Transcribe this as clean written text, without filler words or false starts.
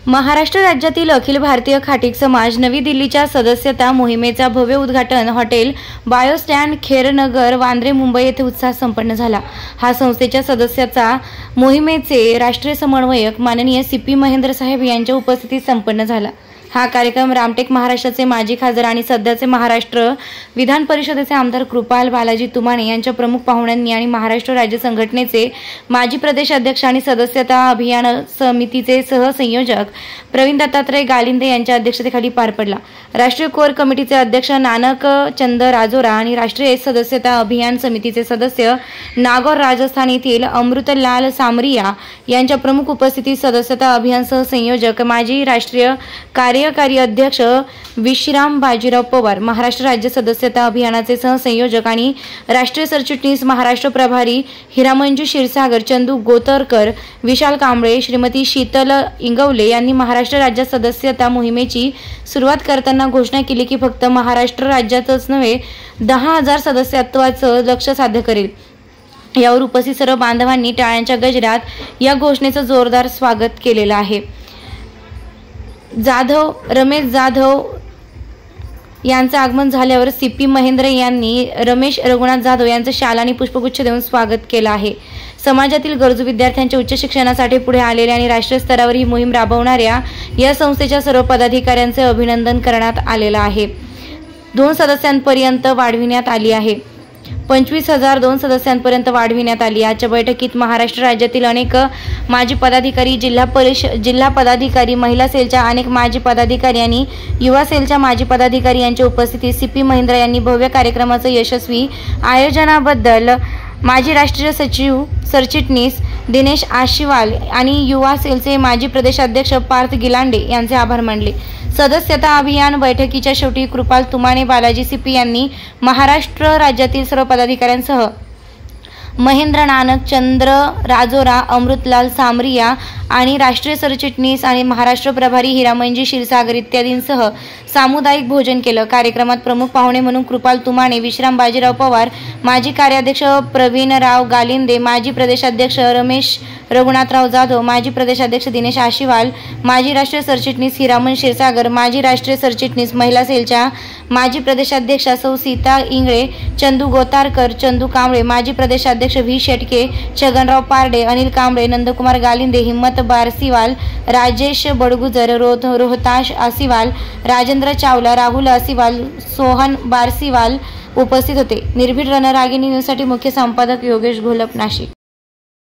महाराष्ट्र राज्यातील अखिल भारतीय खाटीक समाज नवी दिल्लीच्या सदस्यता मोहिमेचा भव्य उद्घाटन हॉटेल बायोस्टँड खेरनगर वांद्रे मुंबई येथे उत्साहात संपन्न झाला। हा संस्थेच्या सदस्यता मोहिमेचे राष्ट्रीय समन्वयक माननीय सीपी महेंद्र साहेब यांच्या उपस्थितीत संपन्न झाला। हा कार्यक्रम रामटेक महाराष्ट्राचे माजी खासदार आणि सध्याचे महाराष्ट्र विधान परिषदेचे आमदार कृपाल बालाजी तुमाणे यांच्या प्रमुख पाहुण्यांनी आणि महाराष्ट्र राज्य संघटनेचे माजी प्रदेश अध्यक्ष आणि सदस्यता अभियान समितीचे सहसंयोजक प्रवीण दत्तात्रय गालिंदे यांच्या अध्यक्षतेखाली पार पडला। राष्ट्रीय कोर कमिटीचे अध्यक्ष नानक चंद राजोरा आणि राष्ट्रीय सदस्यता अभियान समितीचे सदस्य नागौर राजस्थान येथील अमृतलाल सामरिया यांच्या प्रमुख उपस्थितीत सदस्यता अभियान सहसंयोजक माजी राष्ट्रीय कार्यकारी अध्यक्ष विश्राम बाजीराव पवार, महाराष्ट्र राज्य सदस्यता अभियानाचे सहसंयोजक आणि राष्ट्रीय सरचिटणीस महाराष्ट्र प्रभारी हिरामंजू क्षीरसागर, चंदू गोतरकर, विशाल कांबळे, श्रीमती शीतल इंगवले यांनी महाराष्ट्र राज्य सदस्यता मोहिमेची सुरुवात करताना घोषणा केली की फक्त महाराष्ट्र राज्यातच नव्हे 10,000 सदस्यत्वाचं लक्ष्य साध्य करेल। यावर उपस्थित सर्व बांधवांनी टाळ्यांच्या गजरात या घोषणेचं जोरदार स्वागत केलेलं आहे। रमेश जाधव यांचं आगमन झाल्यावर सीपी महेंद्र यांनी रमेश रघुनाथ जाधव यांचं शाल आणि पुष्पगुच्छ देऊन स्वागत केलं आहे। समाजातील गरजू विद्यार्थ्यांच्या उच्च शिक्षणासाठी पुढे आलेल्या आणि राष्ट्रीय स्तरावर ही मोहीम राबवणाऱ्या या संस्थेच्या सर्व पदाधिकाऱ्यांचे अभिनंदन करण्यात आलेलं आहे। 2 सदस्यांपर्यंत वाढविण्यात आली आहे। 25,000 2 सदस्यांपर्यंत वाढविण्यात आली। आजच्या बैठकीत महाराष्ट्र राज्यातील अनेक माजी पदाधिकारी, जिल्हा पदाधिकारी, महिला सेलच्या अनेक माजी पदाधिकारी आणि युवा सेलच्या माजी पदाधिकारी यांच्या उपस्थितीत सीपी महेंद्र यांनी भव्य कार्यक्रमाचं यशस्वी आयोजनाबद्दल माजी राष्ट्रीय सचिव सरचिटणीस दिनेश आशीवाल आणि युवा सेलचे माजी प्रदेशाध्यक्ष पार्थ गिलांडे यांचे आभार मानले। सदस्यता अभियान बैठकीच्या शेवटी कृपाल तुमाणे, बालाजी सीपी यांनी महाराष्ट्र राज्यातील सर्व पदाधिकाऱ्यांसह महेंद्र, नानक, चंद्र राजोरा, अमृतलाल सामरिया आणि राष्ट्रीय सरचिटणीस आणि महाराष्ट्र प्रभारी हिरामंजी क्षीरसागर इत्यादींसह सामुदायिक भोजन केलं। कार्यक्रमात प्रमुख पाहुणे म्हणून कृपाल तुमाणे, विश्राम बाजीराव पवार, माजी कार्याध्यक्ष प्रवीणराव गालिंदे, माजी प्रदेशाध्यक्ष रमेश रघुनाथराव जाधव, माजी प्रदेशाध्यक्ष दिनेश आशीवाल, माजी राष्ट्रीय सरचिटणीस हिरामंजी क्षीरसागर, माजी राष्ट्रीय सरचिटणीस महिला सेलच्या माजी प्रदेशाध्यक्षा सौ सीता इंगळे, चंदू गोतारकर, चंदू कांबळे, माजी प्रदेशाध्यक्ष व्ही शेटके, छगनराव पारडे, अनिल कांबळे, नंदकुमार गालिंदे, हिम्मत बारसीवाल, राजेश बडगुजर, रोहताश आसीवाल, राजेंद्र चावला, राहुल आसीवाल, सोहन बारसीवाल उपस्थित होते। निर्भीड रणरागिणी न्यूजसाठी मुख्य संपादक योगेश घोलप, नाशिक।